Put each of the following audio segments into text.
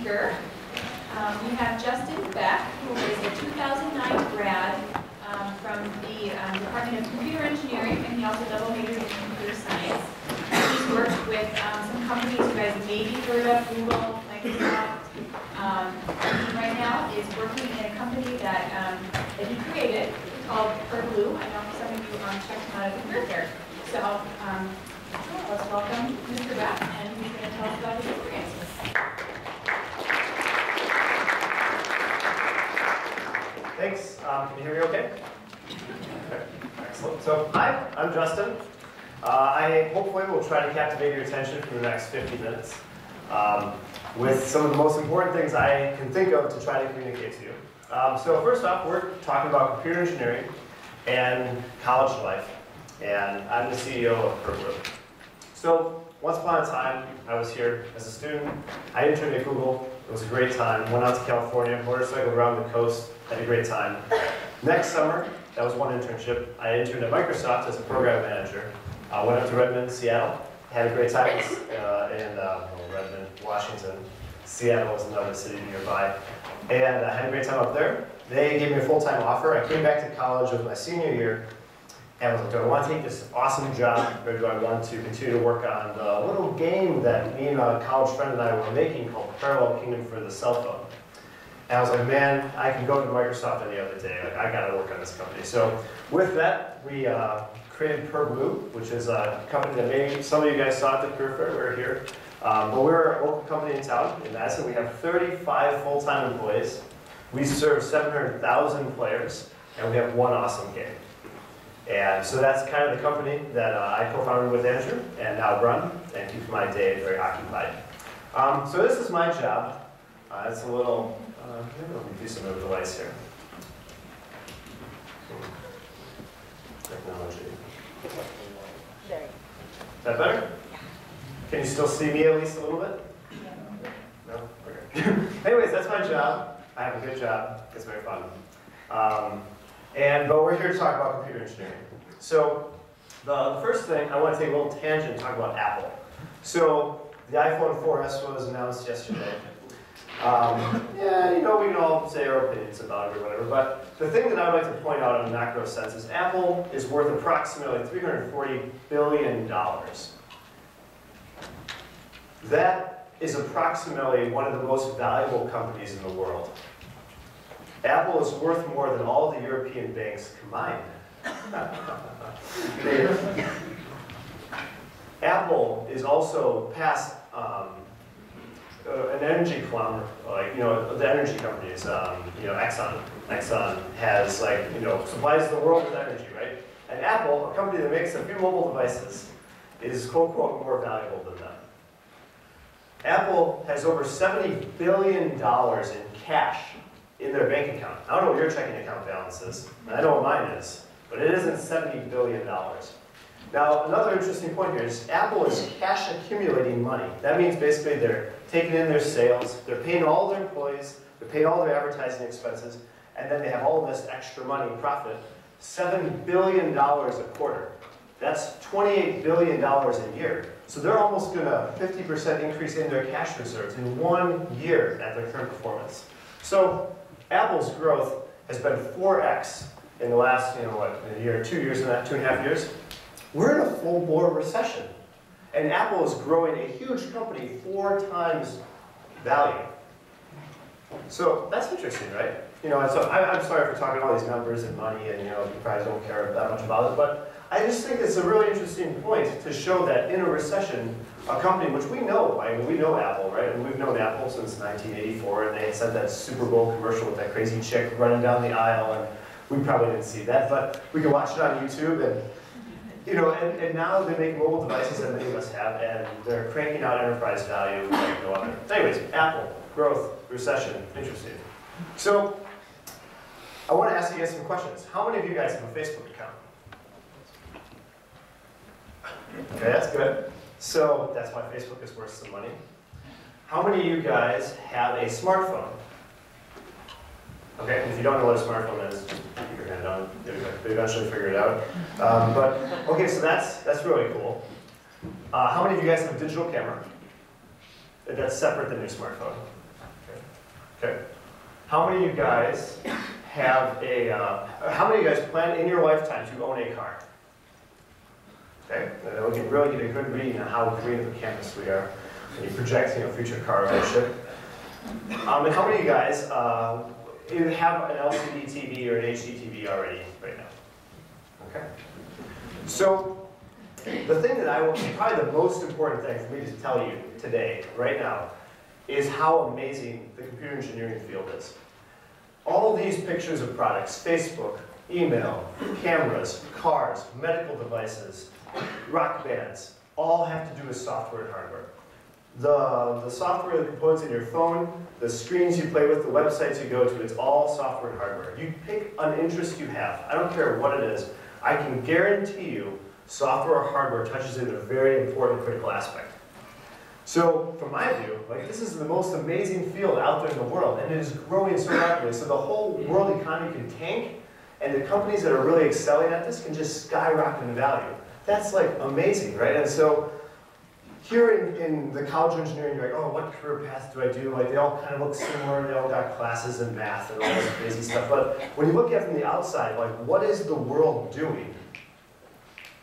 speaker. We have Justin Beck, who is a 2009 grad from the Department of Computer Engineering, and he also double majored in computer science. He's worked with some companies you guys maybe heard of, Google, Microsoft. He right now is working in a company that he created called PerBlue. I know some of you checked him out at the career fair. So let's welcome Mr. Beck, and he's going to tell us about his experience. Thanks. Can you hear me okay? Okay, excellent. So, hi, I'm Justin. I hopefully will try to captivate your attention for the next 50 minutes with some of the most important things I can think of to try to communicate to you. So first off, we're talking about computer engineering and college life. And I'm the CEO of PerBlue. So once upon a time, I was here as a student. I interned at Google. It was a great time. Went out to California, motorcycled around the coast, had a great time. Next summer, that was one internship. I interned at Microsoft as a program manager. Went up to Redmond, Seattle. Had a great time in Redmond, Washington. Seattle was another city nearby. And I had a great time up there. They gave me a full-time offer. I came back to college with my senior year. And I was like, do I want to take this awesome job, or do I want to continue to work on the little game that me and a college friend and I were making called Parallel Kingdom for the cell phone? And I was like, man, I can go to Microsoft any other day. Like, I got to work on this company. So with that, we created PerBlue, which is a company that maybe some of you guys saw at the career fair. We were here. But we're a local company in town, in Madison. We have 35 full-time employees. We serve 700,000 players, and we have one awesome game. And so that's kind of the company that I co-founded with Andrew and now run and keeps my day very occupied. So this is my job. It's a little, maybe let me do some of the lights here. Technology. Is that better? Can you still see me at least a little bit? No? Okay. Anyways, that's my job. I have a good job. It's very fun. But we're here to talk about computer engineering. So the first thing, I want to take a little tangent and talk about Apple. So the iPhone 4S was announced yesterday. Yeah, you know, we can all say our opinions about it or whatever, but the thing that I would like to point out in a macro sense is Apple is worth approximately $340 billion. That is approximately one of the most valuable companies in the world. Apple is worth more than all the European banks combined. Apple is also past an energy conglomerate, like, you know, the energy companies, you know, Exxon. Exxon has, like, you know, supplies the world with energy, right? And Apple, a company that makes a few mobile devices, is quote unquote more valuable than them. Apple has over $70 billion in cash in their bank account. I don't know what your checking account balance is, and I know what mine is, but it isn't $70 billion. Now, another interesting point here is Apple is cash accumulating money. That means basically they're taking in their sales, they're paying all their employees, they're paying all their advertising expenses, and then they have all this extra money profit, $7 billion a quarter. That's $28 billion a year. So they're almost going to 50% increase in their cash reserves in 1 year at their current performance. So Apple's growth has been 4x in the last, you know, what, a year, 2 years, and that 2.5 years. We're in a full-bore recession. And Apple is growing a huge company 4 times value. So that's interesting, right? You know, so I'm sorry for talking all these numbers and money, and, you know, you probably don't care that much about it, but I just think it's a really interesting point to show that in a recession, a company which we know, I mean, we know Apple, right? And we've known Apple since 1984, and they had said that Super Bowl commercial with that crazy chick running down the aisle, and we probably didn't see that, but we can watch it on YouTube, and you know, and now they make mobile devices that many of us have, and they're cranking out enterprise value like no other. Anyways, Apple, growth, recession, interesting. So I want to ask you guys some questions. How many of you guys have a Facebook account? Okay, that's good. So that's why Facebook is worth some money. How many of you guys have a smartphone? Okay, if you don't know what a smartphone is, keep your hand down. You'll eventually figure it out. Okay, so that's really cool. How many of you guys have a digital camera? That's separate than your smartphone. Okay. How many of you guys have a, how many of you guys plan in your lifetime to own a car? Okay, and then we can really get a good read on how green of a campus we are when you project, future car ownership. And how many of you guys either have an LCD TV or an HD TV already right now? Okay. So the thing that probably the most important thing for me to tell you today, right now, is how amazing the computer engineering field is. All these pictures of products, Facebook, email, cameras, cars, medical devices, rock bands, all have to do with software and hardware. The software, the components in your phone, the screens you play with, the websites you go to, it's all software and hardware. You pick an interest you have. I don't care what it is. I can guarantee you software or hardware touches in a very important critical aspect. So from my view, this is the most amazing field out there in the world, and it is growing so rapidly. So the whole world economy can tank, and the companies that are really excelling at this can just skyrocket in value. That's amazing, right? And so here in the college of engineering, you're like, oh, what career path do I do? They all kind of look similar. They all got classes in math and all this crazy stuff. But when you look at it from the outside, what is the world doing?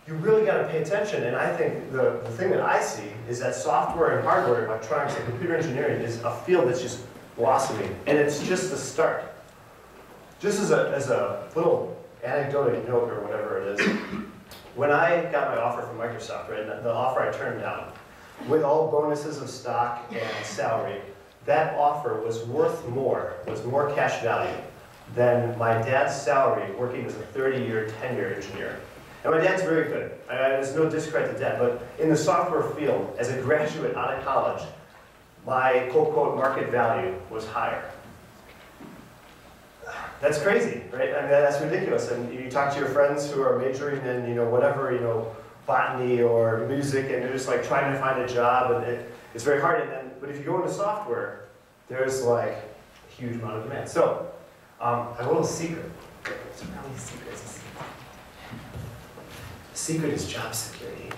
You really got to pay attention. And I think the thing that I see is that software and hardware, electronics and computer engineering is a field that's just blossoming. And it's just the start. Just as a little anecdotal note or whatever it is, when I got my offer from Microsoft, right, the offer I turned down, with all bonuses of stock and salary, that offer was worth more, was more cash value than my dad's salary working as a 30-year, 10-year engineer. And my dad's very good. There's no discredit to dad, but in the software field, as a graduate out of college, my quote-unquote market value was higher. That's crazy, right? I mean, that's ridiculous. And you talk to your friends who are majoring in, whatever, botany or music, and they're just trying to find a job, and it's very hard. But if you go into software, there's a huge amount of demand. So, I have a little secret. It's probably a secret. The secret is job security.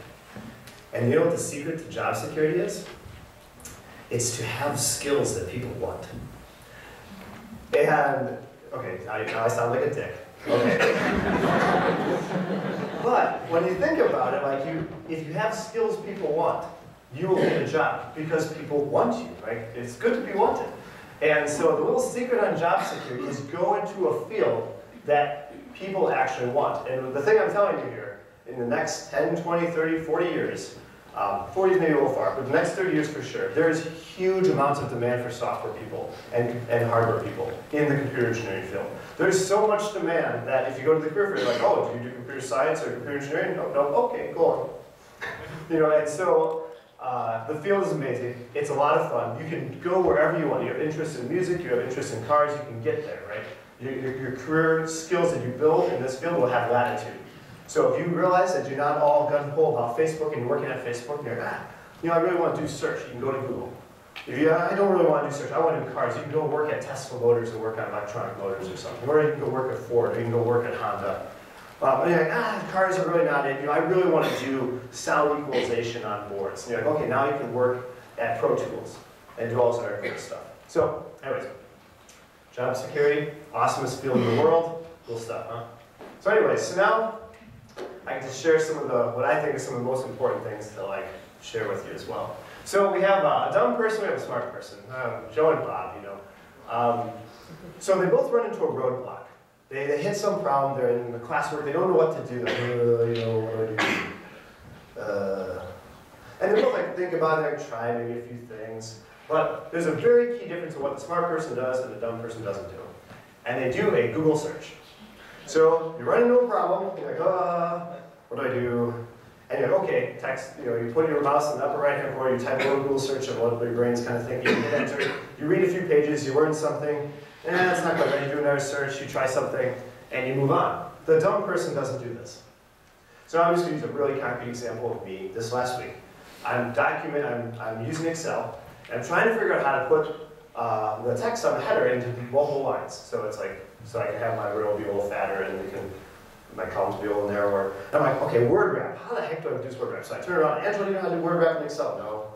And you know what the secret to job security is? It's to have skills that people want. And okay, now I sound like a dick. Okay. But when you think about it, if you have skills people want, you will get a job because people want you, right? It's good to be wanted. And so the little secret on job security is go into a field that people actually want. And the thing I'm telling you here, in the next 10, 20, 30, 40 years, 40 is maybe a little far, but the next 30 years for sure, there's huge amounts of demand for software people and hardware people in the computer engineering field. There's so much demand that if you go to the career fair, you're like, oh, do you do computer science or computer engineering? No, okay, go on. And so the field is amazing. It's a lot of fun. You can go wherever you want. You have interest in music, you have interest in cars, you can get there, right? Your career skills that you build in this field will have latitude. So if you realize that you're not all gung-ho about Facebook and you're working at Facebook, and you're like, I really want to do search, you can go to Google. If you, I don't really want to do search, I want to do cars, you can go work at Tesla Motors and work on electronic motors or something. Or you can go work at Ford, or you can go work at Honda. And you're like, cars are really not it. I really want to do sound equalization on boards. And you're like, okay, now you can work at Pro Tools and do all this other cool stuff. So, anyways, job security, awesomest field in the world, cool stuff, huh? So anyways, so now I can just share some of what I think are some of the most important things to share with you as well. So we have a dumb person, we have a smart person, Joe and Bob, So they both run into a roadblock. They hit some problem, they're in the classwork, they don't know what to do. What do I do? And they both think about it, try maybe a few things. But there's a very key difference in what the smart person does and the dumb person doesn't do. And they do a Google search. So you run into a problem, you're like, what do I do? And you're like, okay, text, you put your mouse in the upper right-hand corner, you type a little Google search of what your brain's kind of thinking, you hit enter, you read a few pages, you learn something, it's not quite right, you do another search, you try something, and you move on. The dumb person doesn't do this. So I'm just going to use a really concrete example of me this last week. I'm using Excel, and I'm trying to figure out how to put the text on the header into multiple lines. So it's so I can have my row be a little fatter and my columns be a little narrower. And I'm like, okay, word wrap. How the heck do I do this word wrap? So I turn around, Angela, do you know how to do word wrap in Excel? No.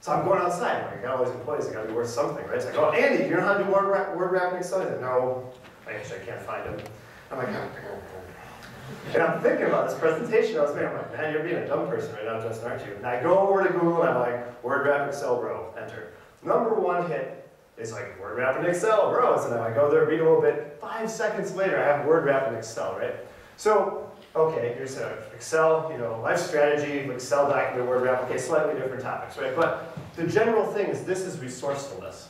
So I'm going outside. Like, I got all these employees, they gotta be worth something, right? So I go, Andy, you know how to do word wrap in Excel? He's like, no, actually I can't find him. I'm like, and I'm thinking about this presentation. I'm like, man, you're being a dumb person right now, Justin, aren't you? And I go over to Google and I'm like, word wrap Excel, bro, enter. #1 hit is like, word wrap in Excel, bro. So then I go there, read a little bit. 5 seconds later, I have word wrap in Excel, right? So, okay, here's Excel, you know, life strategy, Excel document, word wrap, okay, slightly different topics, right? But the general thing is this is resourcefulness.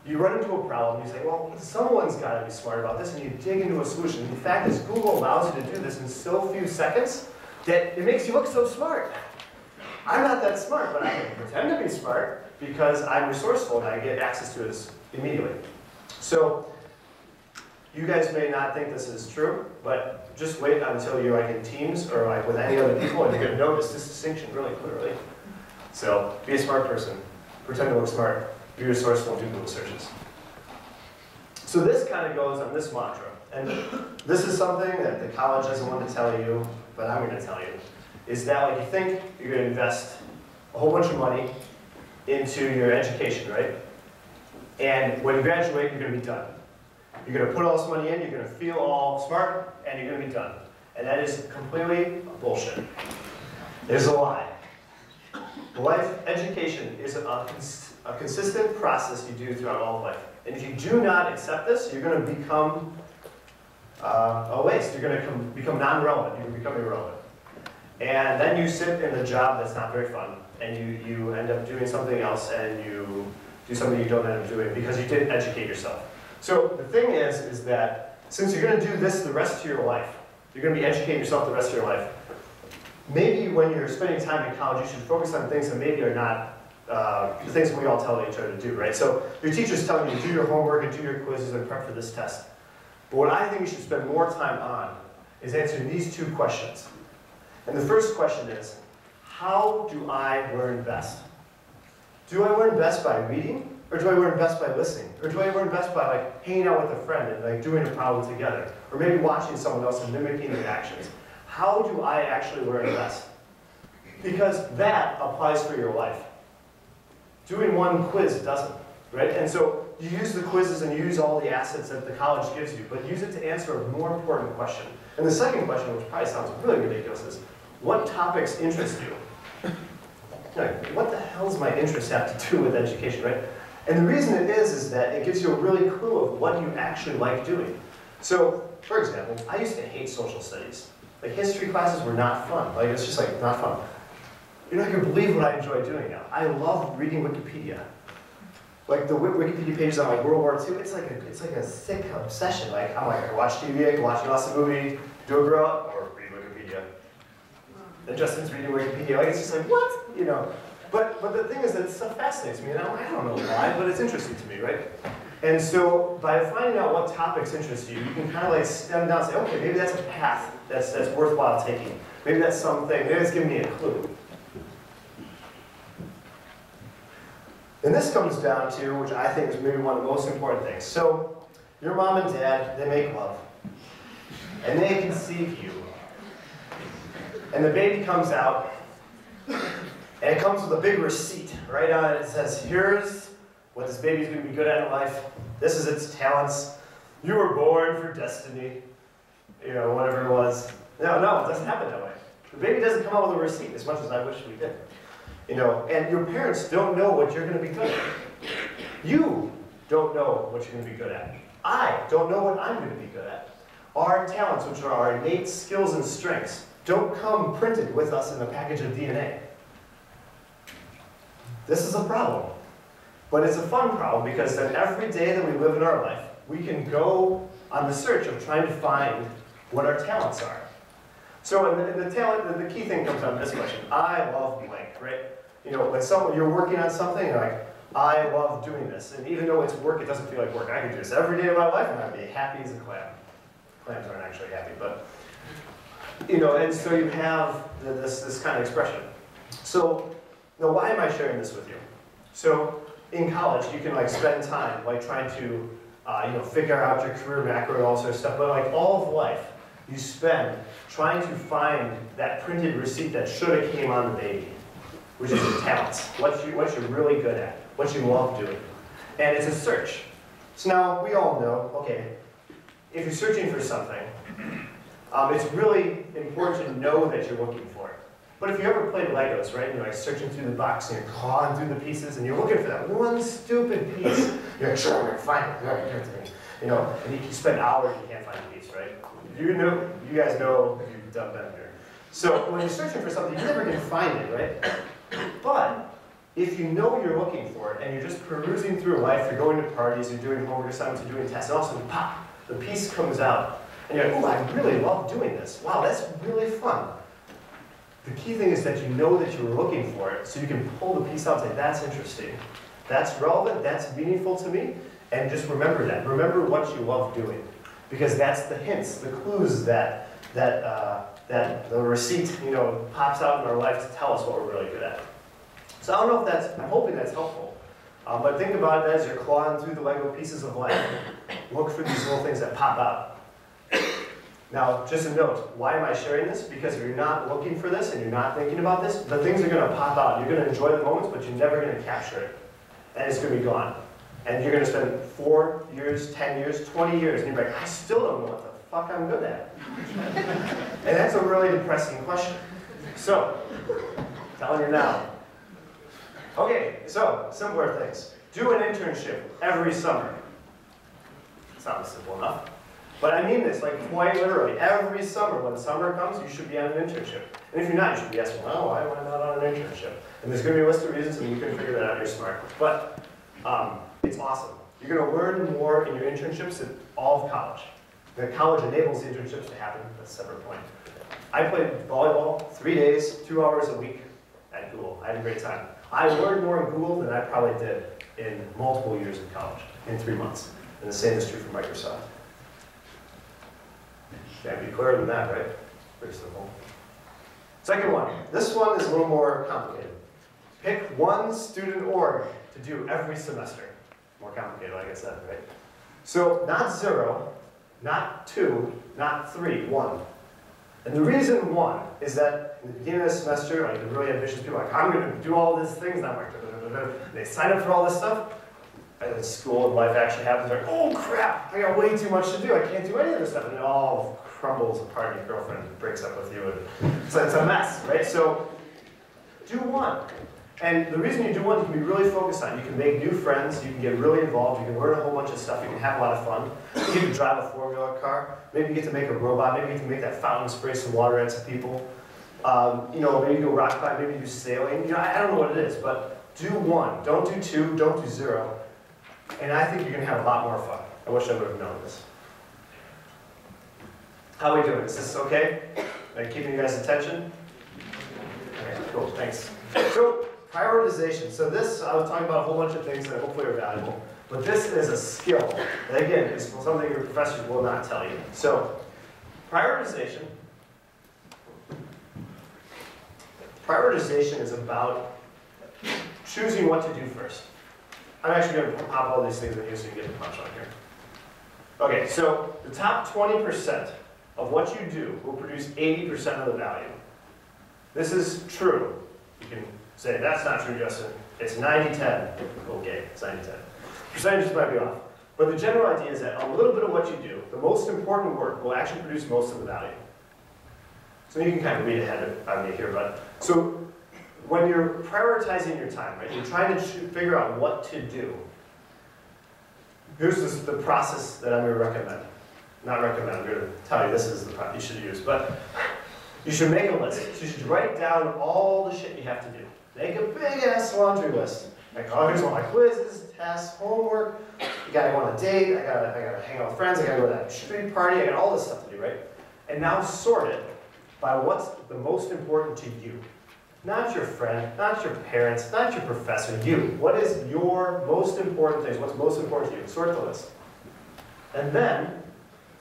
You run into a problem, you say, well, someone's got to be smart about this, and you dig into a solution. The fact is, Google allows you to do this in so few seconds that it makes you look so smart. I'm not that smart, but I can pretend to be smart because I'm resourceful and I get access to this immediately. So, you guys may not think this is true, but just wait until you're like in Teams or like with any other people, and you're going to notice this distinction really clearly. So, be a smart person. Pretend to look smart. Be resourceful and do Google searches. So this kind of goes on this mantra. And this is something that the college doesn't want to tell you, but I'm going to tell you, is that like you think you're going to invest a whole bunch of money into your education, right? And when you graduate, you're going to be done. You're going to put all this money in, you're going to feel all smart, and you're going to be done. And that is completely bullshit. There's a lie. Life education is a consistent process you do throughout all of life. And if you do not accept this, you're going to become a waste. You're going to become non-relevant. You're going to become irrelevant. And then you sit in the job that's not very fun, and you end up doing something else, and you do something you don't end up doing because you didn't educate yourself. So the thing is that since you're going to do this the rest of your life, you're going to be educating yourself the rest of your life, maybe when you're spending time in college, you should focus on things that maybe are not the things we all tell each other to do, right? So your teacher's telling you to do your homework and do your quizzes and prep for this test. But what I think you should spend more time on is answering these 2 questions. And the first question is, how do I learn best? Do I learn best by reading? Or do I learn best by listening? Or do I learn best by like hanging out with a friend and like doing a problem together? Or maybe watching someone else and mimicking their actions? How do I actually learn best? Because that applies for your life. Doing one quiz doesn't, right? And so you use the quizzes and you use all the assets that the college gives you, but use it to answer a more important question. And the second question, which probably sounds really ridiculous, is what topics interest you? Like, what the hell does my interest have to do with education, right? And the reason it is that it gives you a really clue of what you actually like doing. So, for example, I used to hate social studies. Like, history classes were not fun. Like, it's just like, not fun. You're not going to believe what I enjoy doing now. I love reading Wikipedia. Like, the Wikipedia pages on like World War II, it's like a sick obsession. Like, I'm like, I watch TV, I can watch a awesome movie, do a grow up, or read Wikipedia. And Justin's reading Wikipedia. Like, it's just like, what? You know? But the thing is that stuff fascinates me, and I don't know why, but it's interesting to me, right? And so by finding out what topics interest you, you can kind of like stem down and say, okay, maybe that's a path that's worthwhile taking. Maybe that's something, maybe it's giving me a clue. And this comes down to, which I think is maybe one of the most important things. So your mom and dad, they make love, and they conceive you. And the baby comes out, and it comes with a big receipt. Right on it, it says, here's what this baby's going to be good at in life. This is its talents. You were born for destiny. You know, whatever it was. No, it doesn't happen that way. The baby doesn't come out with a receipt, as much as I wish we did. You know, and your parents don't know what you're going to be good at. You don't know what you're going to be good at. I don't know what I'm going to be good at. Our talents, which are our innate skills and strengths, don't come printed with us in a package of DNA. This is a problem. But it's a fun problem because then every day that we live in our life, we can go on the search of trying to find what our talents are. So the key thing comes down to this question. I love blank, right? You know, when you're working on something, you're like, I love doing this. And even though it's work, it doesn't feel like work. I can do this every day of my life and I'd be happy as a clam. Clams aren't actually happy, but, you know, and so you have this kind of expression. So, now why am I sharing this with you? So, in college, you can like spend time like trying to, you know, figure out your career macro and all sorts of stuff, but like all of life, you spend trying to find that printed receipt that should have came on the baby. which is your talents, what you're really good at, what you love doing. And it's a search. So now we all know, okay, if you're searching for something, it's really important to know that you're looking for it. But if you ever played Legos, right, you're like searching through the box and you're clawing through the pieces and you're looking for that one stupid piece, you're like, sure, I'm gonna find it, give it to me. You know, and you can spend hours and you can't find a piece, right? You guys know if you've done that here. So when you're searching for something, you're never gonna find it, right? But if you know you're looking for it and you're just perusing through life, you're going to parties, you're doing homework assignments, you're doing tests, and all of a sudden, pop, the piece comes out. And you're like, oh, I really love doing this. Wow, that's really fun. The key thing is that you know that you were looking for it, so you can pull the piece out and say, that's interesting. That's relevant, that's meaningful to me, and just remember that. Remember what you love doing. Because that's the hints, the clues that the receipt, pops out in our life to tell us what we're really good at. So I don't know if I'm hoping that's helpful. But think about it as you're clawing through the Lego pieces of life. Look for these little things that pop out. Now, just a note, why am I sharing this? Because if you're not looking for this and you're not thinking about this, the things are going to pop out. You're going to enjoy the moments, but you're never going to capture it. And it's going to be gone. And you're going to spend 4 years, 10 years, 20 years, and you're like, I still don't know what the fuck I'm good at. And that's a really depressing question. So, telling you now. Okay, so, simpler things. Do an internship every summer. Sounds simple enough. But I mean this, like quite literally. Every summer, when summer comes, you should be on an internship. And if you're not, you should be asking, well, why am I not on an internship? And there's going to be a list of reasons, and you can figure that out, you're smart. But it's awesome. You're going to learn more in your internships than all of college. The college enables the internships to happen, that's a separate point. I played volleyball 3 days, 2 hours a week at Google. I had a great time. I learned more in Google than I probably did in multiple years of college, in 3 months. And the same is true for Microsoft. Can't be clearer than that, right? Pretty simple. Second one. This one is a little more complicated. Pick one student org to do every semester. More complicated, like I said, right? So not 0, not 2, not 3, 1. And the reason 1 is that in the beginning of the semester, like the really ambitious people are like, I'm going to do all these things, and I'm like, they sign up for all this stuff. And then school and life actually happens, they're like, oh crap, I got way too much to do, I can't do any of this stuff. And it all crumbles apart, and your girlfriend breaks up with you, and it's a mess, right? So do 1. And the reason you do 1, you can be really focused on it. You can make new friends, you can get really involved, you can learn a whole bunch of stuff, you can have a lot of fun. You get to drive a Formula car, maybe you get to make a robot, maybe you get to make that fountain spray some water at some people. Maybe you go rock climb, maybe you do sailing. I don't know what it is, but do 1. Don't do 2, don't do 0. And I think you're going to have a lot more fun. I wish I would have known this. How are we doing? Is this okay? Am I keeping you guys' attention? Okay, cool, thanks. So, prioritization. So this, I was talking about a whole bunch of things that hopefully are valuable. But this is a skill. And again, it's something your professors will not tell you. So, prioritization. Prioritization is about choosing what to do first. I'm actually going to pop all these things in here so you can get the punch on here. Okay, so the top 20% of what you do will produce 80% of the value. This is true. You can say, that's not true, Justin. It's 90-10. Okay, it's 90-10. Percentages might be off. But the general idea is that a little bit of what you do, the most important work, will actually produce most of the value. So you can kind of read ahead of me here, but so when you're prioritizing your time, right, you're trying to figure out what to do. Here's the process that I'm going to recommend. Not recommend, I'm going to tell you this is the process you should use. But you should make a list. So you should write down all the shit you have to do. Make a big-ass laundry list. Like, oh, here's all my quizzes, tests, homework. You gotta go on a date, I gotta hang out with friends, I gotta go to that street party, I got all this stuff to do, right? And now sort it by what's the most important to you. Not your friend, not your parents, not your professor, you. What is your most important things? What's most important to you? Sort the list. And then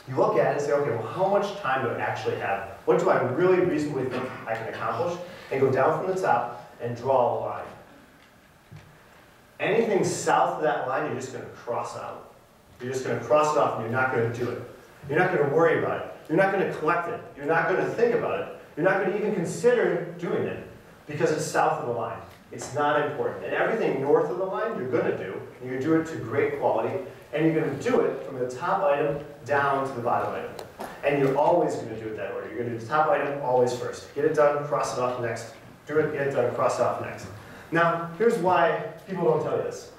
you look at it and say, okay, well, how much time do I actually have? What do I really reasonably think I can accomplish? And go down from the top and draw a line. Anything south of that line, you're just going to cross out. You're just going to cross it off and you're not going to do it. You're not going to worry about it. You're not going to collect it. You're not going to think about it. You're not going to even consider doing it because it's south of the line. It's not important. And everything north of the line, you're going to do. And you're going to do it to great quality. And you're going to do it from the top item down to the bottom item. And you're always going to do it that way. You're going to do the top item always first. Get it done, cross it off next. Do it, get it done, cross it off next. Now, here's why people don't tell you this.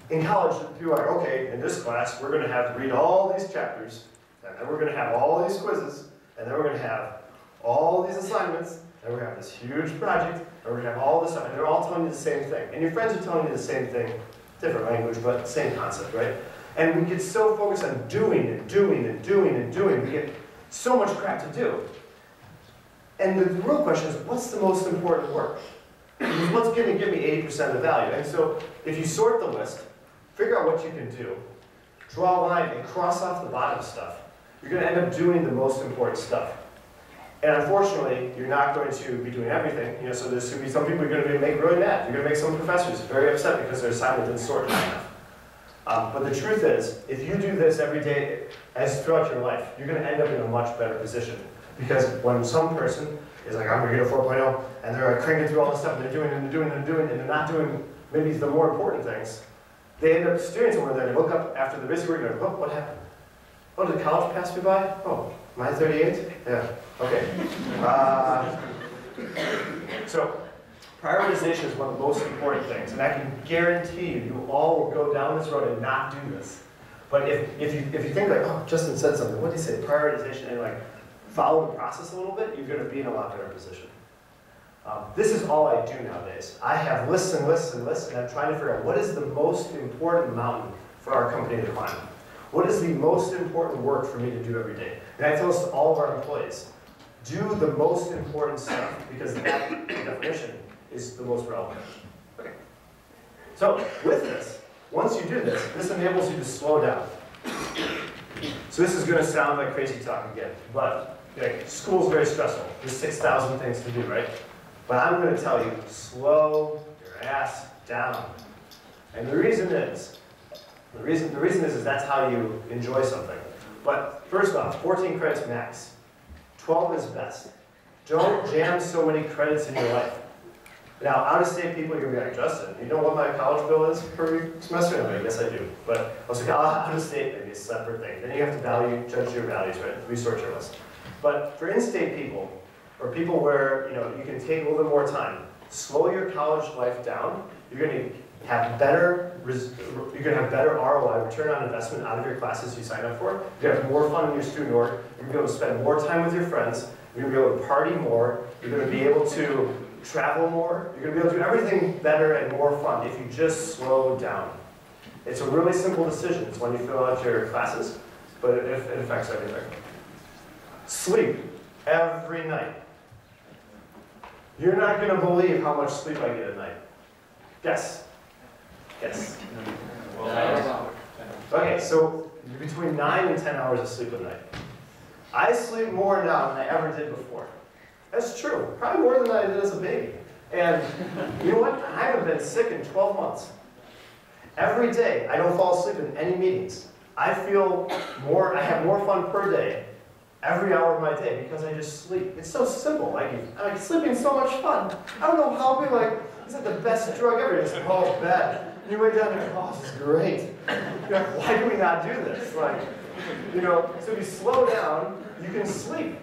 In college, people are like, okay, in this class, we're going to have to read all these chapters, and then we're going to have all these quizzes, and then we're going to have all these assignments, and we're going to have this huge project, and we're going to have all this stuff, and they're all telling you the same thing. And your friends are telling you the same thing, different language, but same concept, right? And we get so focused on doing and doing and doing and doing, we get so much crap to do. And the real question is, what's the most important work? What's going to give me 80% of the value? And so if you sort the list, figure out what you can do, draw a line, and cross off the bottom stuff, you're going to end up doing the most important stuff. And unfortunately, you're not going to be doing everything. So there's going to be some people you're going to make really mad. You're going to make some professors very upset because their assignment didn't sort enough. But the truth is, if you do this every day, as throughout your life, you're going to end up in a much better position. Because when some person is like, I'm going to get a 4.0, and they're like cranking through all this stuff, and they're doing and they're doing and they're doing, and they're not doing maybe the more important things, they end up steering somewhere there and look up after the busy work and go, oh, what happened? Oh, did college pass me by? Oh, am I 38? Yeah, okay. So prioritization is one of the most important things, and I can guarantee you, you all will go down this road and not do this. But if you think like, oh, Justin said something, what did he say? Prioritization, and like follow the process a little bit, you're going to be in a lot better position. This is all I do nowadays. I have lists and lists and lists, and I'm trying to figure out what is the most important mountain for our company to climb. What is the most important work for me to do every day? And I tell this to all of our employees. Do the most important stuff, because that, by definition, is the most relevant. Okay. So with this, once you do this, this enables you to slow down. So this is going to sound like crazy talk again, but school is very stressful. There's 6,000 things to do, right? But I'm going to tell you, slow your ass down. And the reason is that's how you enjoy something. But first off, 14 credits max. 12 is best. Don't jam so many credits in your life. Now, out-of-state people, you're going to be like, Justin, you know what my college bill is per semester? No, I guess I do. But also, out-of-state may be a separate thing. Then you have to judge your values, right? Resort your list. But for in-state people, or people where you can take a little bit more time, slow your college life down. You're going to have better ROI, return on investment, out of your classes you sign up for. You're going to have more fun in your student org. You're going to be able to spend more time with your friends. You're going to be able to party more. You're going to be able to travel more. You're going to be able to do everything better and more fun if you just slow down. It's a really simple decision. It's when you fill out your classes, but it affects everything. Sleep every night. You're not going to believe how much sleep I get at night. Guess. Guess. Okay, so between 9 and 10 hours of sleep a night. I sleep more now than I ever did before. That's true. Probably more than I did as a baby. And you know what? I haven't been sick in 12 months. Every day, I don't fall asleep in any meetings. I have more fun per day, every hour of my day, because I just sleep. It's so simple. Like sleeping's so much fun. I don't know how people is it the best drug ever? It's bed. You wake down and oh, this is great. Why do we not do this? So if you slow down, you can sleep.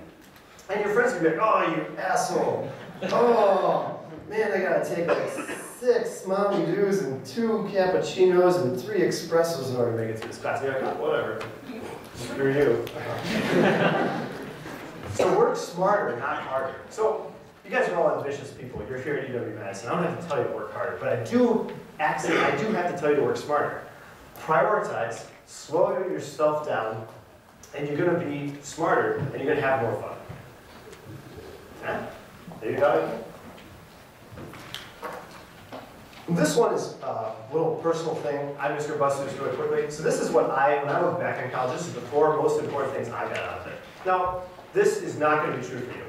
And your friends can be like, oh, you asshole. Oh, man, I gotta take 6 Mountain Dews and 2 cappuccinos and 3 espressos in order to make it through this class. You're like, oh, whatever. Screw you. So work smarter, not harder. So you guys are all ambitious people. You're here at UW Madison. I don't have to tell you to work harder, but I do have to tell you to work smarter. Prioritize, slow yourself down, and you're going to be smarter, and you're going to have more fun. Yeah? There you go. This one is a little personal thing. I'm just going to bust through this really quickly. So this is when I was back in college, this is the 4 most important things I got out of it. Now, this is not going to be true for you.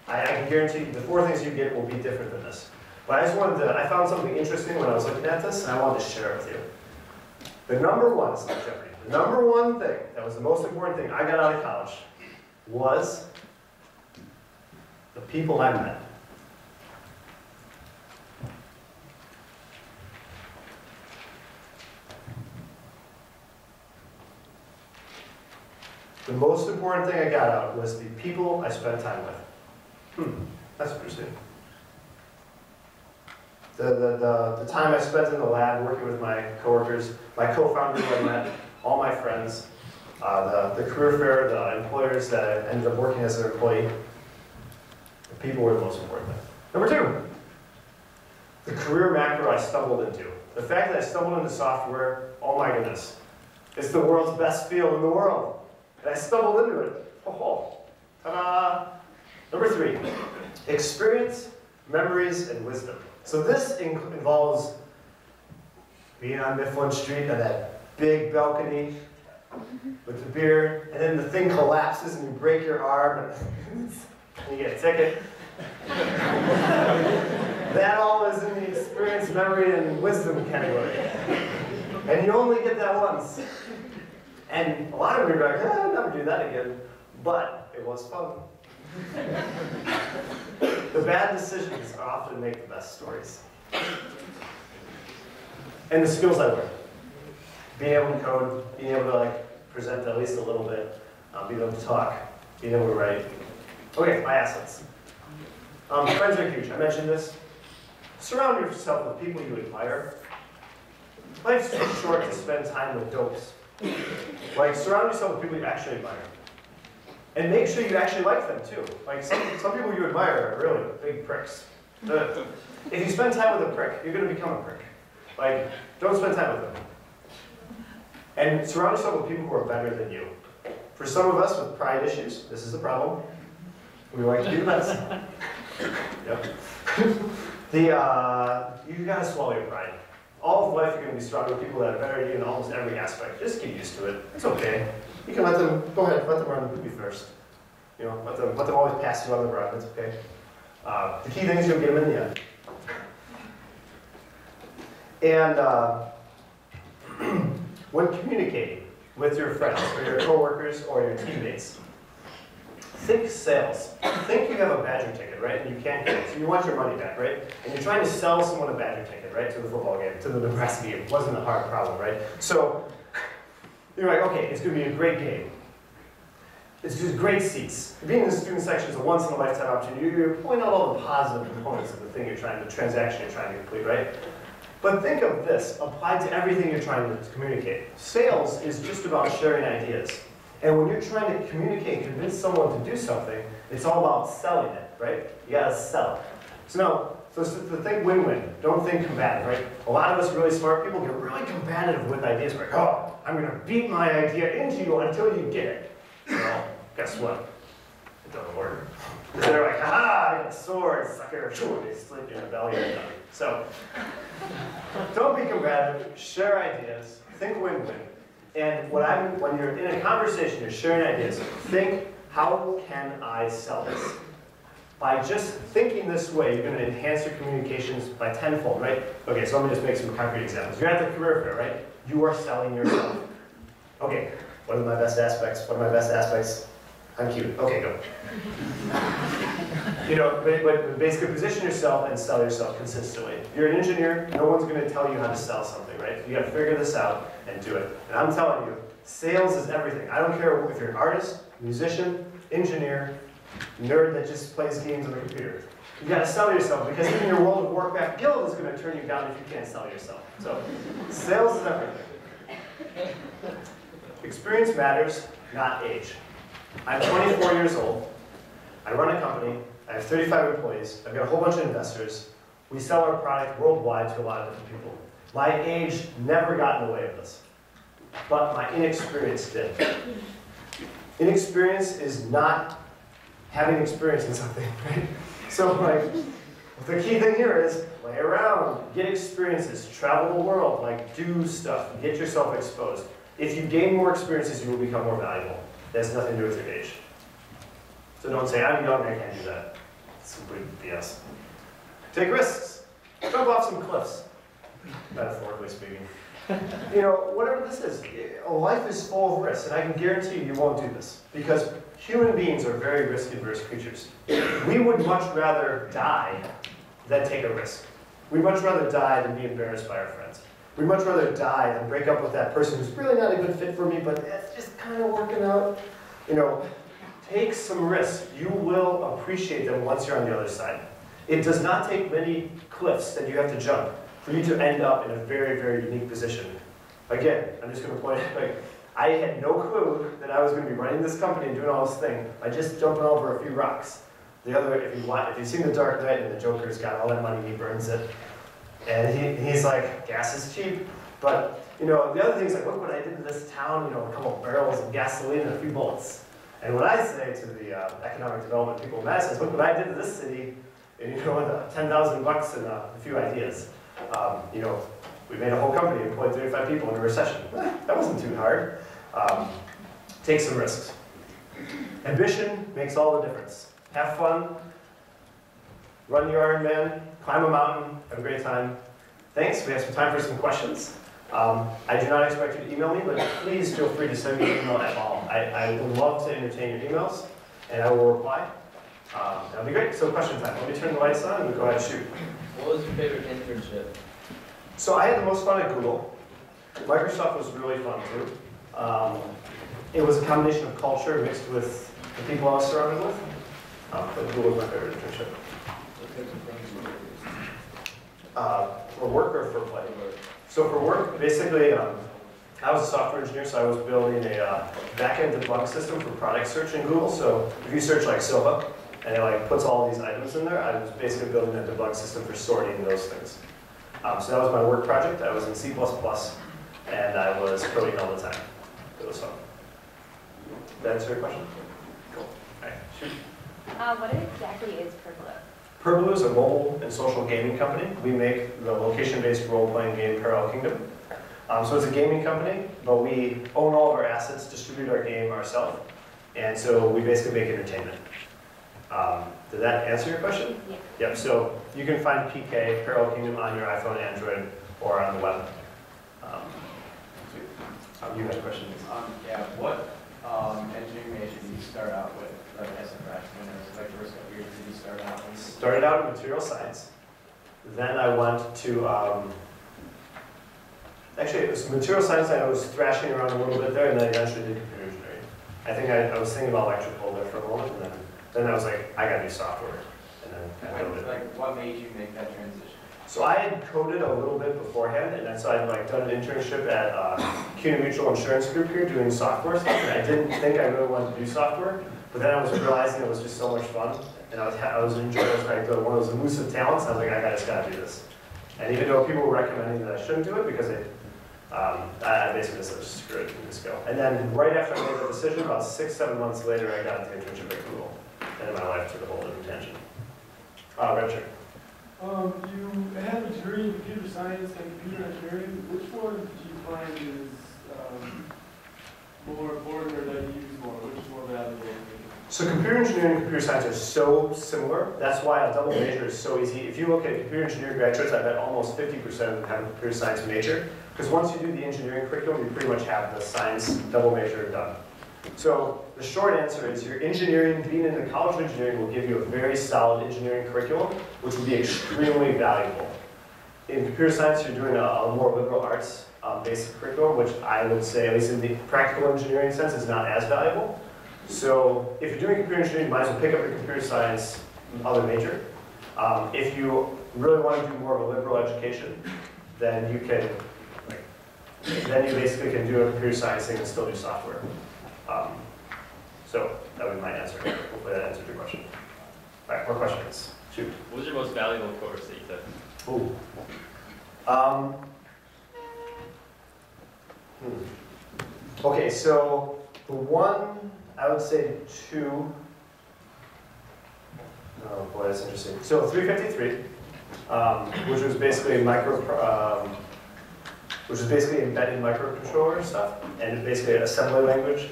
I can guarantee you the 4 things you get will be different than this. But I found something interesting when I was looking at this, and I wanted to share it with you. The number one, it's not Jeopardy, the number one thing that was the most important thing I got out of college was the people I met. The most important thing I got out was the people I spent time with. That's interesting. The time I spent in the lab working with my coworkers, my co-founder who I met, all my friends, the career fair, the employers that I ended up working as an employee, the people were the most important thing. Number two, the career macro I stumbled into. The fact that I stumbled into software, oh my goodness, it's the world's best field in the world. And I stumbled into it. Oh, ta-da! Number three, experience, memories, and wisdom. So this involves being on Mifflin Street on that big balcony with the beer, and then the thing collapses and you break your arm and you get a ticket. That all is in the experience, memory, and wisdom category. And you only get that once. And a lot of you are like, I'll never do that again. But it was fun. The bad decisions often make the best stories. And the skills I learned. Being able to code, being able to present at least a little bit, being able to talk, being able to write. Okay, my assets. Friends are huge. I mentioned this. Surround yourself with people you admire. Life's too short to spend time with dopes. Surround yourself with people you actually admire. And make sure you actually like them too. Some people you admire are really big pricks. If you spend time with a prick, you're going to become a prick. Don't spend time with them. And surround yourself with people who are better than you. For some of us with pride issues, this is a problem. We like to do the best. Yep. You gotta swallow your pride. All of life you're going to be surrounded with people that are better than you in almost every aspect. Just get used to it. It's okay. You can let them, go ahead, let them run you first. Let them always pass you on the run, it's okay. The key thing is you'll get them in the end. And when communicating with your friends, or your coworkers, or your teammates, think sales. Think you have a Badger ticket, right? And you can't get it. So you want your money back, right? And you're trying to sell someone a Badger ticket, right? To the football game, to the Nebraska game. It wasn't a hard problem, right? So you're like, okay, it's going to be a great game. It's just great seats. Being in the student section is a once-in-a-lifetime opportunity. You're pointing out all the positive components of the thing the transaction you're trying to complete, right? But think of this, applied to everything you're trying to communicate. Sales is just about sharing ideas. And when you're trying to communicate and convince someone to do something, it's all about selling it, right? You gotta sell it. So think win-win. Don't think combative, right? A lot of us really smart people get really combative with ideas. We're like, oh, I'm gonna beat my idea into you until you get it. Well, guess what? It doesn't work. They're like, ha, I got a sword, sucker. They slip in the belly and done. So, don't be combative, share ideas, think win-win. And when you're in a conversation, you're sharing ideas, think, how can I sell this? By just thinking this way, you're going to enhance your communications by tenfold, right? Okay, so let me just make some concrete examples. You're at the career fair, right? You are selling yourself. Okay, what are my best aspects? What are my best aspects? I'm cute. Okay, go. But basically position yourself and sell yourself consistently. If you're an engineer, no one's going to tell you how to sell something, right? You got to figure this out and do it. And I'm telling you, sales is everything. I don't care if you're an artist, musician, engineer, nerd that just plays games on the computer. You got to sell yourself because even your World of Warcraft guild is going to turn you down if you can't sell yourself. So, sales is everything. Experience matters, not age. I'm 24 years old. I run a company. I have 35 employees. I've got a whole bunch of investors. We sell our product worldwide to a lot of different people. My age never got in the way of this, but my inexperience did. Inexperience is not having experience in something, right? So the key thing here is play around, get experiences, travel the world, do stuff, get yourself exposed. If you gain more experiences, you will become more valuable. It has nothing to do with your age. So don't say, I'm young, I can't do that. It's complete BS. Take risks. Jump off some cliffs. Metaphorically speaking. Whatever this is, life is full of risks, and I can guarantee you won't do this. Because human beings are very risk-averse creatures. We would much rather die than take a risk. We'd much rather die than be embarrassed by our friends. We'd much rather die than break up with that person who's really not a good fit for me, but it's just kind of working out. you know, take some risks. You will appreciate them once you're on the other side. It does not take many cliffs that you have to jump for you to end up in a very, very unique position. Again, I'm just going to point out, like, I had no clue that I was going to be running this company and doing all this thing by just jumping over a few rocks. The other, if you've seen The Dark Knight and the Joker's got all that money, he burns it. And he's like, gas is cheap. But, you know, the other thing's like, look what I did to this town, you know, a couple of barrels of gasoline and a few bullets. And what I say to the economic development people in Madison is, look what I did to this city, and you know, with $10,000 and a few ideas. You know, we made a whole company, employed 35 people in a recession. That wasn't too hard. Take some risks. Ambition makes all the difference. Have fun, run your Ironman, climb a mountain, have a great time. Thanks, we have some time for some questions. I do not expect you to email me, but please feel free to send me an email at all. I would love to entertain your emails, and I will reply. That'll be great. So question time. Let me turn the lights on and we'll go ahead and shoot. What was your favorite internship? So I had the most fun at Google. Microsoft was really fun too. It was a combination of culture mixed with the people I was surrounded with. But Google was my favorite internship. What types of things were you For work or for play? So for work, basically, I was a software engineer, so I was building a back-end debug system for product search in Google. So if you search like sofa, and it like puts all these items in there, I was basically building a debug system for sorting those things. So that was my work project. I was in C++, and I was coding all the time. It was fun. Did that answer your question? Cool. All right, shoot. What exactly is PerBlue? PerBlue is a mobile and social gaming company. We make the location-based role-playing game Parallel Kingdom. So it's a gaming company, but we own all of our assets, distribute our game ourselves, and so we basically make entertainment. Did that answer your question? Yeah. Yep, so you can find PK, Parallel Kingdom, on your iPhone, Android, or on the web. You had questions? Yeah, what engineering major did you start out with, like as a freshman, or like first couple years did you start out with? Started out in material science. Then I went to, actually it was material science, I was thrashing around a little bit there, and then I eventually did computer engineering. I think I was thinking about electrical there for a moment, and then I was like, I gotta do software. And then I built it. Like, what made you make that transition? So I had coded a little bit beforehand, and then so I'd like done an internship at CUNA Mutual Insurance Group here doing software stuff, and I didn't think I really wanted to do software, but then I was realizing it was just so much fun, and I was enjoying it. It was like one of those elusive talents. I was like, I just gotta do this. And even though people were recommending that I shouldn't do it because I basically just said, screw it, and just go. And then right after I made the decision, about 6-7 months later, I got into the internship at Google, and my life took a whole different tangent. Richard. You have a degree in computer science and computer engineering. Which one do you find is more important or that you use more? Which is more valuable? So computer engineering and computer science are so similar. That's why a double major is so easy. If you look at computer engineering graduates, I bet almost 50% of them have a computer science major. Because once you do the engineering curriculum, you pretty much have the science double major done. So the short answer is your engineering, being in the College of Engineering will give you a very solid engineering curriculum, which will be extremely valuable. In computer science, you're doing a more liberal arts basic curriculum, which I would say, at least in the practical engineering sense, is not as valuable. So if you're doing computer engineering, you might as well pick up your computer science other major. If you really want to do more of a liberal education, then you can, then you basically can do a computer science thing and still do software. So that would be my answer. Hopefully that answered your question. All right, more questions? Shoot. What was your most valuable course that you took? Ooh. Okay, so the one, I would say two. Oh boy, that's interesting. So 353, which was basically which is basically embedded microcontroller stuff, and basically an assembly language,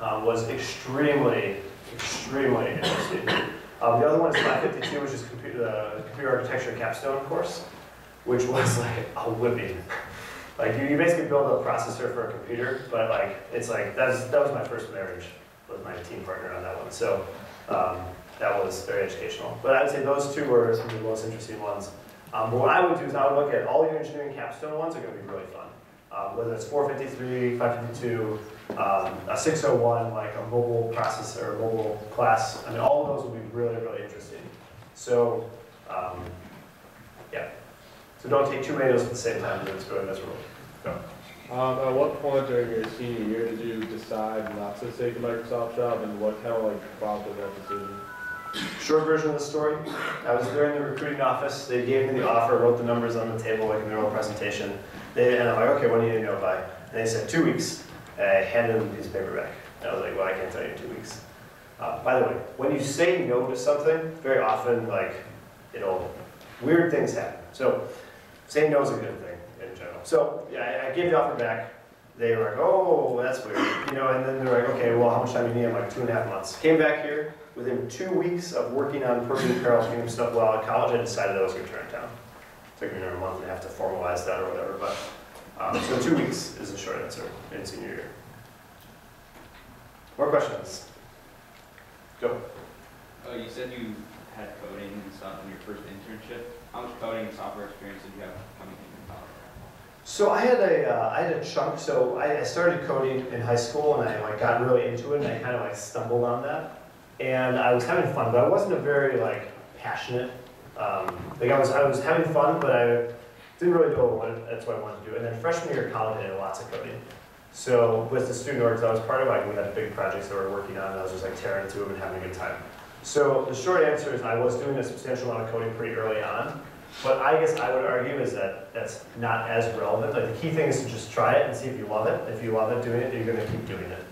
was extremely interesting. The other one is 552, which is computer architecture capstone course, which was like a whipping. Like you basically build a processor for a computer, but like it's like that was my first marriage with my team partner on that one. So that was very educational. But I would say those two were some of the most interesting ones. But what I would do is I would look at all your engineering capstone ones are going to be really fun. whether it's 453, 552, a 601, like a mobile processor, mobile class. I mean, all of those will be really, really interesting. So, yeah. So don't take too many of those at the same time, because it's really miserable. Go. At what point during your senior year did you decide not to take the Microsoft job, and what kind of like prompted that decision? Short version of the story, I was there in the recruiting office. They gave me the offer, wrote the numbers on the table like in their own presentation. And I'm like, okay, when do you need to know by? And they said 2 weeks. And I handed them a piece of paper back. And I was like, well, I can't tell you in 2 weeks. By the way, when you say no to something, very often, like, weird things happen. So saying no is a good thing in general. So yeah, I gave the offer back. They were like, oh, that's weird. And then they're like, okay, well, how much time do you need? I'm like, 2.5 months. Came back here. Within 2 weeks of working on PerBlue apparel cleaning stuff while at college, I decided I was going to turn it down. It took me another month and a half to formalize that or whatever. But so 2 weeks is the short answer in senior year. More questions? Go. Oh, you said you had coding and stuff in your first internship. How much coding and software experience did you have coming into college? So I had a chunk. So I started coding in high school, and I got really into it, and I kind of stumbled on that. And I was having fun, but I wasn't a very passionate. I was having fun, but I didn't really know that's what I wanted to do. And then freshman year of college, I did lots of coding. So with the student orgs I was part of, we had big projects that we were working on, and I was just tearing into them and having a good time. So the short answer is I was doing a substantial amount of coding pretty early on, but I guess I would argue is that that's not as relevant. The key thing is to just try it and see if you love it. If you love it doing it, you're going to keep doing it.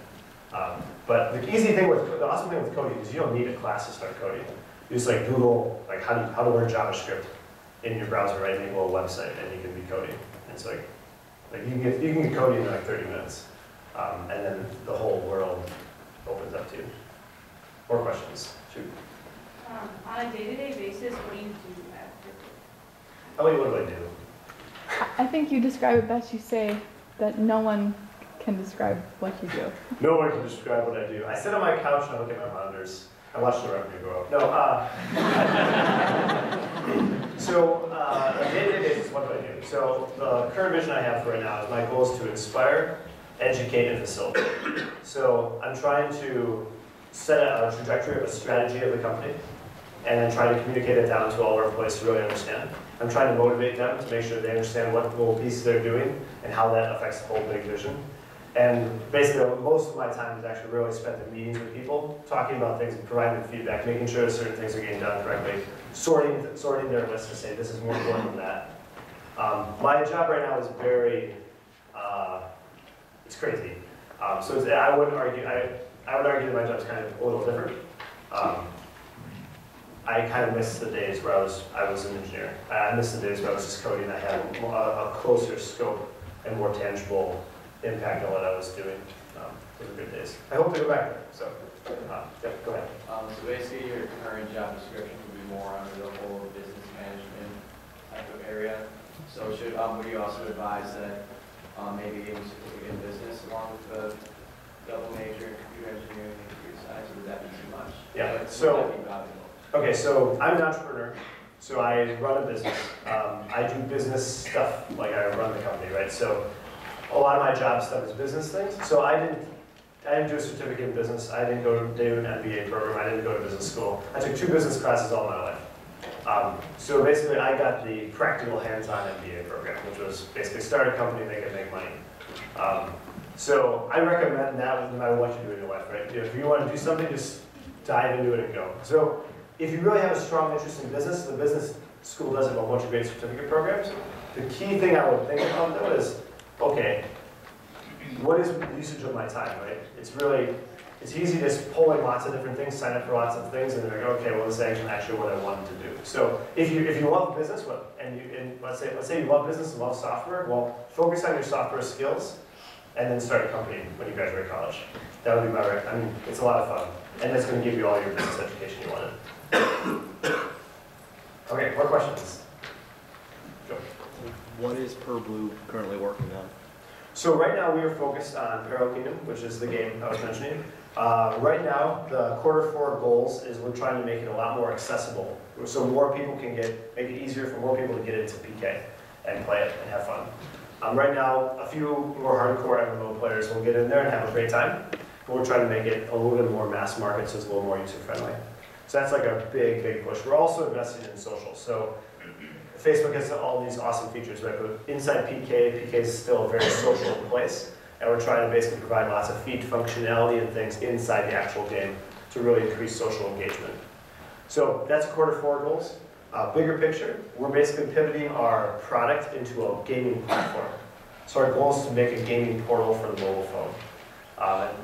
But the awesome thing with coding is you don't need a class to start coding. You just Google how to learn JavaScript in your browser, right? Make a little website, and you can be coding. And it's you can get coding in 30 minutes, and then the whole world opens up to you. More questions? Shoot. On a day-to-day basis, what do you do at PerBlue? Ellie, what do I do? I think you describe it best. You say that no one can describe what you do. No one can describe what I do. I sit on my couch and I look at my monitors. I watch the revenue go up. No, so on a day-to-day basis, what do I do? So the current vision I have for right now is my goal is to inspire, educate, and facilitate. So I'm trying to set a trajectory of a strategy of the company, and then try to communicate it down to all of our employees to really understand. I'm trying to motivate them to make sure they understand what little pieces they're doing and how that affects the whole big vision. And basically, most of my time is actually really spent in meetings with people, talking about things and providing them feedback, making sure that certain things are getting done correctly, sorting their list to say this is more important than that. My job right now is very, it's crazy. So I would argue that my job is kind of a little different. I kind of miss the days where I was an engineer. I miss the days where I was just coding. I had a closer scope and more tangible impact on what I was doing. Those were good days. I hope to go back there. So, yeah, go ahead. So basically, your current job description would be more under the whole business management type of area. So would you also advise that maybe getting a certificate in business along with the double major in computer engineering and computer science, or would that be too much? Yeah. Would So that be valuable? okay, so I'm an entrepreneur. So I run a business. I do business stuff, I run the company, right? So a lot of my job stuff is business things. So I didn't do a certificate in business. I didn't go to do an MBA program. I didn't go to business school. I took 2 business classes all my life. So basically, I got the practical hands-on MBA program, which was basically start a company, make it make money. So I recommend that no matter what you do in your life, right? If you want to do something, just dive into it and go. So if you really have a strong interest in business, the business school does have a bunch of great certificate programs. The key thing I would think about though is, okay, what is the usage of my time, right? It's easy to pull in lots of different things, sign up for lots of things, and then go, okay, well, this is actually what I wanted to do. So if you love business, and let's say you love business and love software, well, focus on your software skills, and then start a company when you graduate college. That would be my recommendation. I mean, it's a lot of fun, and it's going to give you all your business education you wanted. Okay, more questions? Go. What is PerBlue currently working on? So right now we are focused on Parallel Kingdom, which is the game I was mentioning. Right now, the Q4 goals is we're trying to make it a lot more accessible, so more people can make it easier for more people to get into PK and play it and have fun. Right now, a few more hardcore MMO players will get in there and have a great time, but we're trying to make it a little bit more mass market, so it's a little more user-friendly. So that's like a big, big push. We're also investing in social. So Facebook has all these awesome features, right? But inside PK is still a very social place, and we're trying to basically provide lots of feed functionality and things inside the actual game to really increase social engagement. So that's Q4 goals. Bigger picture, we're basically pivoting our product into a gaming platform. So our goal is to make a gaming portal for the mobile phone.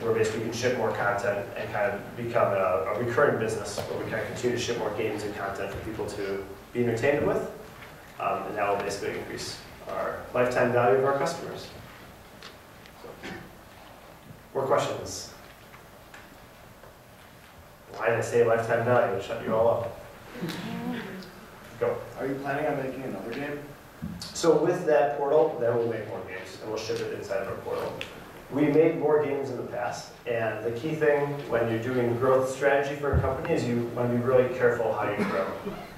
Where basically we can ship more content and kind of become a recurring business where we kind of continue to ship more games and content for people to be entertained with. And that will basically increase our lifetime value of our customers. So, more questions? Why did I say lifetime value? Shut you all up. Go. Are you planning on making another game? So with that portal, then we'll make more games and we'll ship it inside of our portal. We made more games in the past, and the key thing when you're doing growth strategy for a company is you want to be really careful how you grow.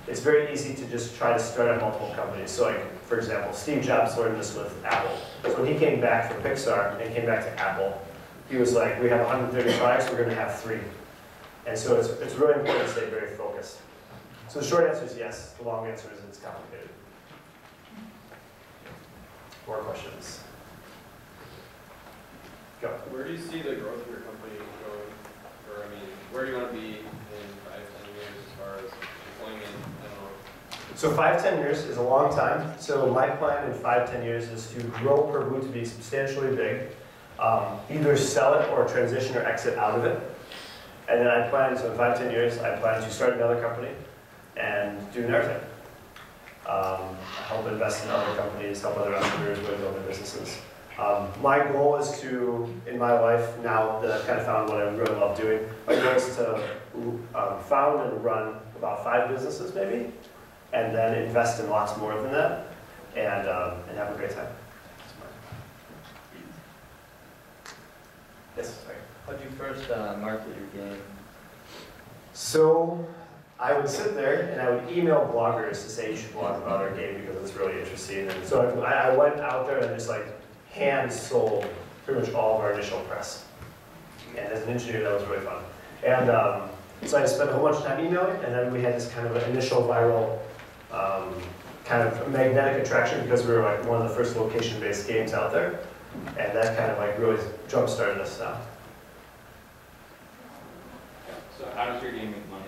It's very easy to just try to start up multiple companies. So like, for example, Steve Jobs learned this with Apple. So when he came back from Pixar and came back to Apple, he was like, we have 130 products, we're going to have 3. And so it's really important to stay very focused. So the short answer is yes, the long answer is it's complicated. More questions? Go. Where do you see the growth of your company going? Or, I mean, where do you want to be in 5, 10 years as far as employment? I don't know. So 5, 10 years is a long time. So my plan in 5, 10 years is to grow PerBlue to be substantially big, either sell it or transition or exit out of it. And then I plan, so in 5, 10 years, I plan to start another company and do everything. Help invest in other companies, help other entrepreneurs really build their businesses. My goal is to, in my life, now that I've kind of found what I really love doing, my goal is to found and run about 5 businesses maybe, and then invest in lots more than that, and have a great time. Yes, sorry. How did you first market your game? So I would sit there and I would email bloggers to say you should blog about our game because it's really interesting. And so I went out there and just like hand sold pretty much all of our initial press. And as an engineer, that was really fun. And so I spent a whole bunch of time emailing, and then we had this kind of an initial viral kind of magnetic attraction because we were like one of the first location-based games out there. And that kind of like really jump-started us now. So how does your game make money?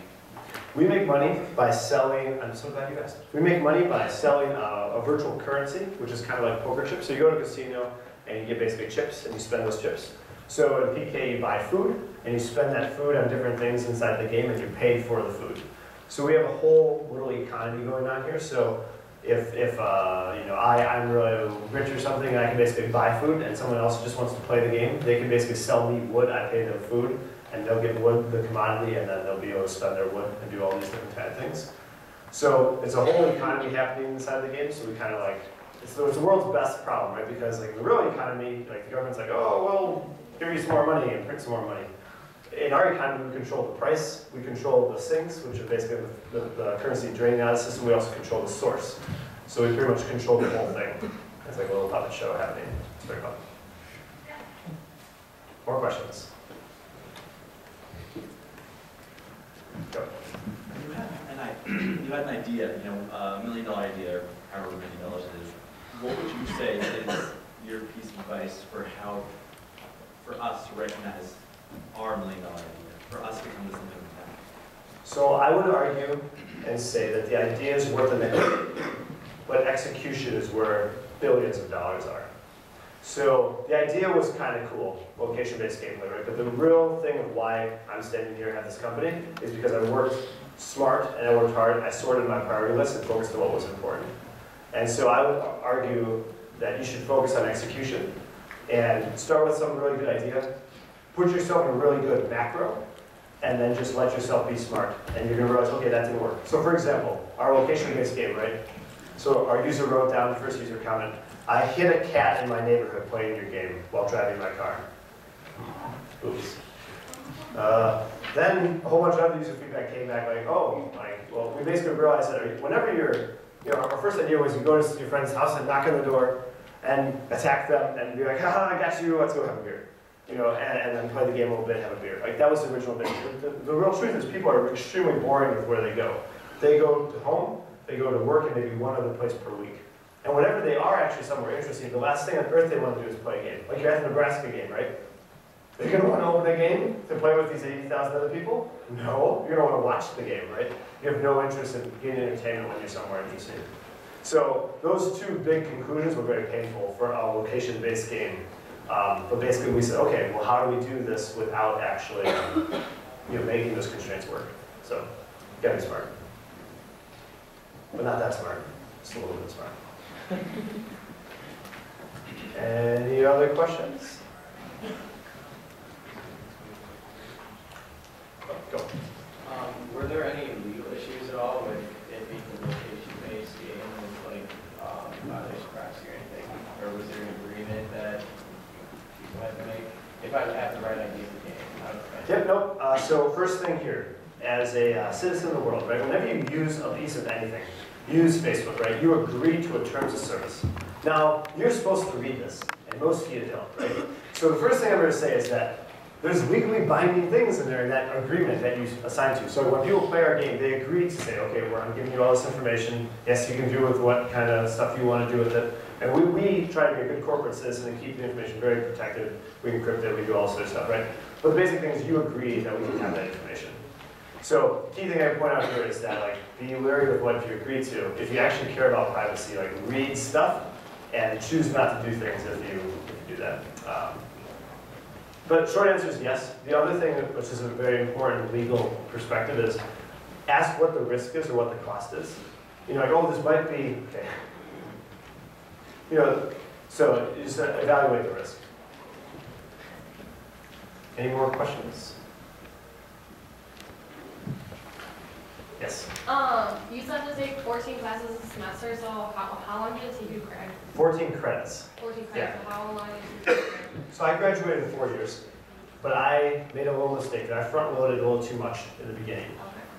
We make money by selling, I'm so glad you asked. We make money by selling a virtual currency, which is kind of like poker chips. So you go to a casino and you get basically chips and you spend those chips. So in PK you buy food and you spend that food on different things inside the game and you're paid for the food. So we have a whole little economy going on here. So if you know, I'm really rich or something and I can basically buy food and someone else just wants to play the game, they can basically sell me wood, I pay them food, and they'll get wood, the commodity, and then they'll be able to spend their wood and do all these different kind of things. So it's a whole economy happening inside the game, so we kind of like, it's the world's best problem, right? Because like the real economy, like the government's like, oh, well, give you some more money and print some more money. In our economy, we control the price, we control the sinks, which are basically the currency draining out of the system. We also control the source. So we pretty much control the whole thing. It's like a little puppet show happening. It's very fun. More questions? Go. You had an idea, you know, $1 million idea, or however many dollars it is. What would you say is your piece of advice for how, for us to recognize our $1 million idea, for us to come to something like that? So I would argue and say that the idea is worth a million, but execution is where billions of dollars are. So the idea was kind of cool, location-based gameplay, right? But the real thing of why I'm standing here at this company is because I worked smart and I worked hard. I sorted my priority list and focused on what was important. And so I would argue that you should focus on execution and start with some really good idea. Put yourself in a really good macro, and then just let yourself be smart. And you're going to realize, okay, that didn't work. So for example, our location-based game, right? So our user wrote down the first user comment, I hit a cat in my neighborhood playing your game while driving my car. Oops. Then a whole bunch of other user feedback came back like, oh, well, we basically realized that whenever you're, you know, our first idea was you go to your friend's house and knock on the door, and attack them and be like, haha, I got you, let's go have a beer. You know, and then play the game a little bit, have a beer. Like that was the original thing. The real truth is people are extremely boring with where they go. They go to home, they go to work, and maybe one other place per week. And whenever they are actually somewhere interesting, the last thing on earth they want to do is play a game. Like you're at the Nebraska game, right? Are you going to want to open a game to play with these 80,000 other people? No, you're going to want to watch the game, right? You have no interest in getting entertainment when you're somewhere interesting. So those two big conclusions were very painful for a location-based game. But basically we said, okay, well how do we do this without actually making those constraints work? So you gotta be smart. But not that smart, just a little bit smart. Any other questions? Go. Were there any legal issues at all with it being a location-based game and like violation privacy or anything? Or was there an agreement that people had to make? If I have the right idea of the game, how does that? Yep, nope. So first thing here, as a citizen of the world, right? Whenever you use a piece of anything, use Facebook, right? You agree to a terms of service. Now, you're supposed to read this, and most of you don't, right? So the first thing I'm going to say is that there's legally binding things in there in that agreement that you assign to. So when people play our game, they agree to say, okay, I'm giving you all this information. Yes, you can do with what kind of stuff you want to do with it. And we try to be a good corporate citizen and keep the information very protected. We encrypt it, we do all sorts of stuff, right? But the basic thing is you agree that we can have that information. So the key thing I point out here is that be wary with what you agree to. If you actually care about privacy, read stuff and choose not to do things if you do that. But short answer is yes. The other thing, which is a very important legal perspective, is ask what the risk is or what the cost is. Oh, this might be, okay. So just evaluate the risk. Any more questions? Yes? You said to take 14 classes a semester, so how long did it take you to graduate? 14 credits. 14 credits, Yeah. so how long did it take you to graduate? So I graduated in 4 years, but I made a little mistake that I front-loaded a little too much in the beginning.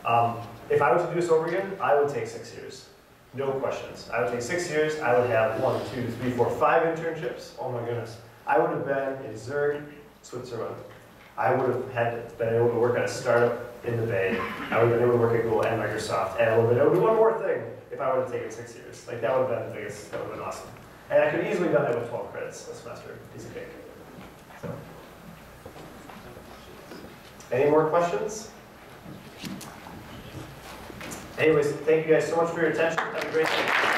Okay. If I were to do this over again, I would take 6 years. No questions. I would take 6 years. I would have 1, 2, 3, 4, 5 internships. Oh my goodness. I would have been in Zurich, Switzerland. I would have been able to work at a startup in the Bay. I would have been able to work at Google and Microsoft. And I would have been able to do one more thing if I would have taken 6 years. That would have been the biggest, that would have been awesome. And I could easily have done that with 12 credits a semester. Piece of cake. So. Any more questions? Anyways, thank you guys so much for your attention. Have a great day.